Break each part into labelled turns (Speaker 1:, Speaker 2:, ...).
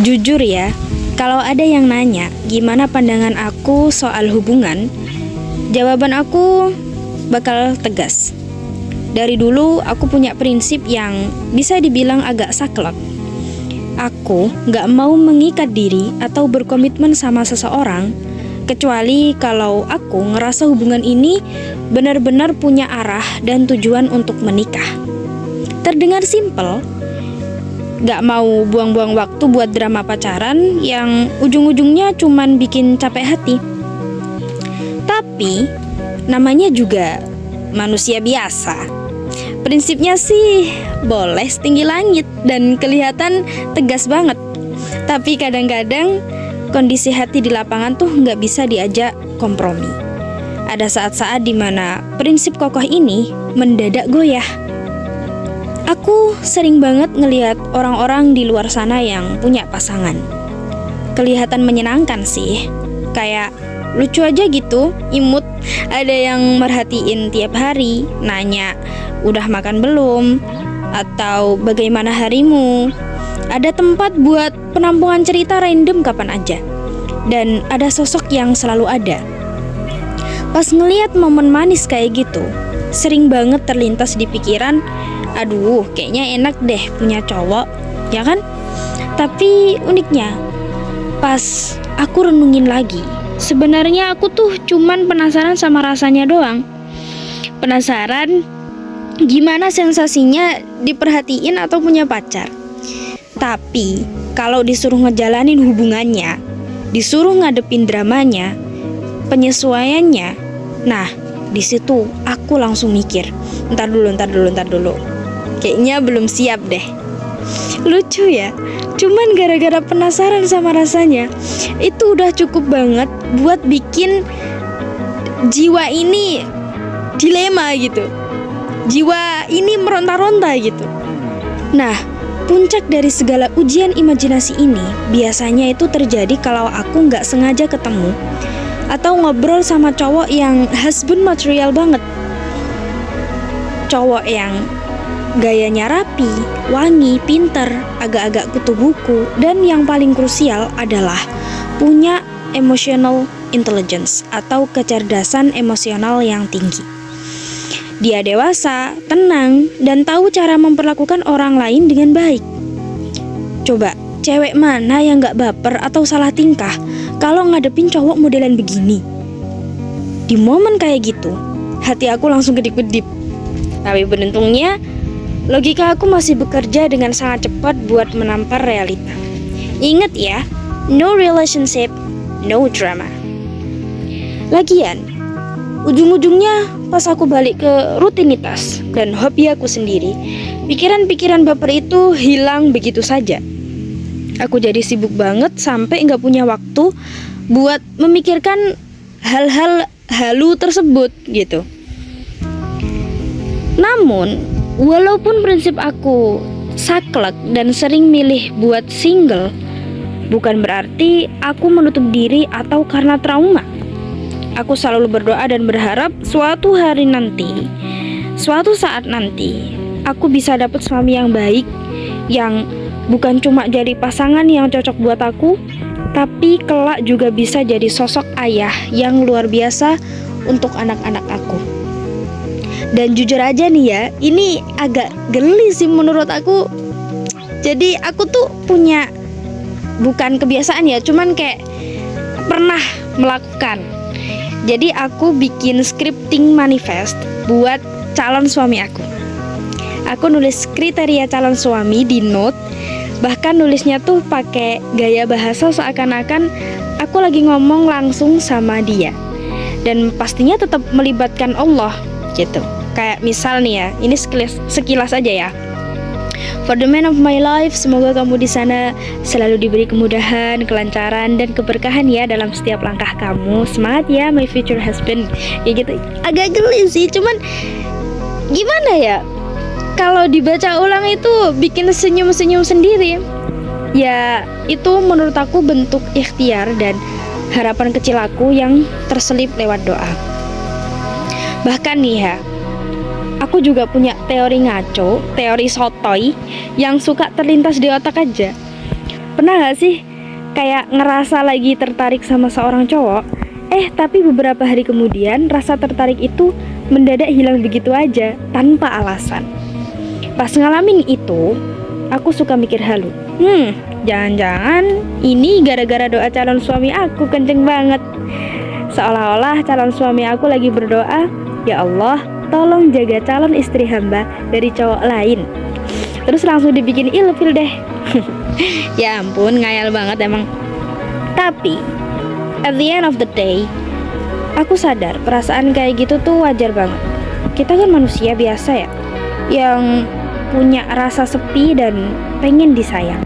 Speaker 1: Jujur ya, kalau ada yang nanya gimana pandangan aku soal hubungan, jawaban aku bakal tegas. Dari dulu aku punya prinsip yang bisa dibilang agak saklek. Aku gak mau mengikat diri atau berkomitmen sama seseorang kecuali kalau aku ngerasa hubungan ini benar-benar punya arah dan tujuan untuk menikah. Terdengar simpel, gak mau buang-buang waktu buat drama pacaran yang ujung-ujungnya cuman bikin capek hati. Tapi namanya juga manusia biasa. Prinsipnya sih boleh setinggi langit dan kelihatan tegas banget. Tapi kadang-kadang kondisi hati di lapangan tuh gak bisa diajak kompromi. Ada saat-saat dimana prinsip kokoh ini mendadak goyah. Aku sering banget ngelihat orang-orang di luar sana yang punya pasangan. Kelihatan menyenangkan sih. Kayak lucu aja gitu, imut. Ada yang merhatiin tiap hari, nanya, udah makan belum? Atau bagaimana harimu? Ada tempat buat penampungan cerita random kapan aja. Dan ada sosok yang selalu ada. Pas ngelihat momen manis kayak gitu, sering banget terlintas di pikiran, aduh, kayaknya enak deh punya cowok, ya kan? Tapi uniknya, pas aku renungin lagi, sebenarnya aku tuh cuman penasaran sama rasanya doang. Penasaran gimana sensasinya diperhatiin atau punya pacar. Tapi kalau disuruh ngejalanin hubungannya, disuruh ngadepin dramanya, penyesuaiannya, nah di situ aku langsung mikir, ntar dulu. Kayaknya belum siap deh. Lucu ya, cuman gara-gara penasaran sama rasanya, itu udah cukup banget buat bikin jiwa ini dilema gitu. Jiwa ini meronta-ronta gitu. Nah, puncak dari segala ujian imajinasi ini biasanya itu terjadi kalau aku gak sengaja ketemu atau ngobrol sama cowok yang husband material banget. Cowok yang gayanya rapi, wangi, pinter, agak-agak kutu buku, dan yang paling krusial adalah punya emotional intelligence atau kecerdasan emosional yang tinggi. Dia dewasa, tenang, dan tahu cara memperlakukan orang lain dengan baik. Coba, cewek mana yang gak baper atau salah tingkah kalau ngadepin cowok modelan begini? Di momen kayak gitu, hati aku langsung kedip-kedip. Tapi beruntungnya, logika aku masih bekerja dengan sangat cepat buat menampar realita. Ingat ya, no relationship, no drama. Lagian, ujung-ujungnya pas aku balik ke rutinitas dan hobi aku sendiri, pikiran-pikiran baper itu hilang begitu saja. Aku jadi sibuk banget sampai gak punya waktu buat memikirkan hal-hal halu tersebut gitu. Namun, walaupun prinsip aku saklek dan sering milih buat single, bukan berarti aku menutup diri atau karena trauma. Aku selalu berdoa dan berharap suatu hari nanti, suatu saat nanti, aku bisa dapat suami yang baik, yang bukan cuma jadi pasangan yang cocok buat aku, tapi kelak juga bisa jadi sosok ayah yang luar biasa untuk anak-anak aku. Dan jujur aja nih ya, ini agak geli sih menurut aku. Jadi aku tuh punya, bukan kebiasaan ya, cuman kayak pernah melakukan. Jadi aku bikin scripting manifest buat calon suami aku. Aku nulis kriteria calon suami di note. Bahkan nulisnya tuh pakai gaya bahasa seakan-akan aku lagi ngomong langsung sama dia. Dan pastinya tetap melibatkan Allah gitu. Kayak misal nih ya, ini sekilas aja ya. For the man of my life, semoga kamu di sana selalu diberi kemudahan, kelancaran, dan keberkahan ya dalam setiap langkah kamu. Semangat ya, my future husband. Ya gitu. Agak geli sih, cuman gimana ya? Kalau dibaca ulang itu bikin senyum-senyum sendiri. Ya, itu menurut aku bentuk ikhtiar dan harapan kecil aku yang terselip lewat doa. Bahkan nih ya, aku juga punya teori ngaco, teori sotoy yang suka terlintas di otak aja. Pernah gak sih kayak ngerasa lagi tertarik sama seorang cowok, tapi beberapa hari kemudian rasa tertarik itu mendadak hilang begitu aja tanpa alasan. Pas ngalamin itu, aku suka mikir halu. Jangan-jangan ini gara-gara doa calon suami aku kenceng banget. Seolah-olah calon suami aku lagi berdoa, "Ya Allah, tolong jaga calon istri hamba dari cowok lain." Terus langsung dibikin ilfil deh. Ya ampun, ngayal banget emang. Tapi at the end of the day, aku sadar perasaan kayak gitu tuh wajar banget. Kita kan manusia biasa ya, yang punya rasa sepi dan pengen disayang.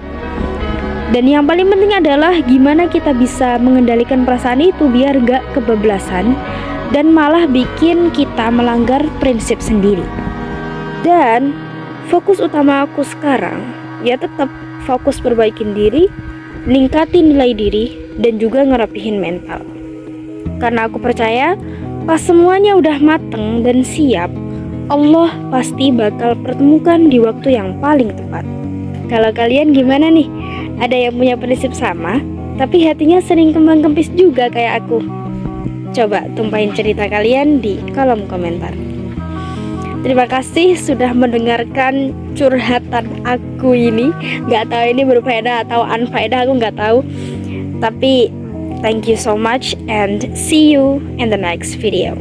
Speaker 1: Dan yang paling penting adalah gimana kita bisa mengendalikan perasaan itu biar gak kebablasan dan malah bikin kita melanggar prinsip sendiri. Dan fokus utama aku sekarang ya tetap fokus perbaikin diri, ningkatin nilai diri, dan juga ngerapihin mental. Karena aku percaya pas semuanya udah mateng dan siap, Allah pasti bakal pertemukan di waktu yang paling tepat. Kalau kalian gimana nih? Ada yang punya prinsip sama, tapi hatinya sering kembang-kempis juga kayak aku? Coba tumpahin cerita kalian di kolom komentar. Terima kasih sudah mendengarkan curhatan aku ini. Gak tahu ini berfaedah atau unfaedah, aku gak tahu. Tapi thank you so much and see you in the next video.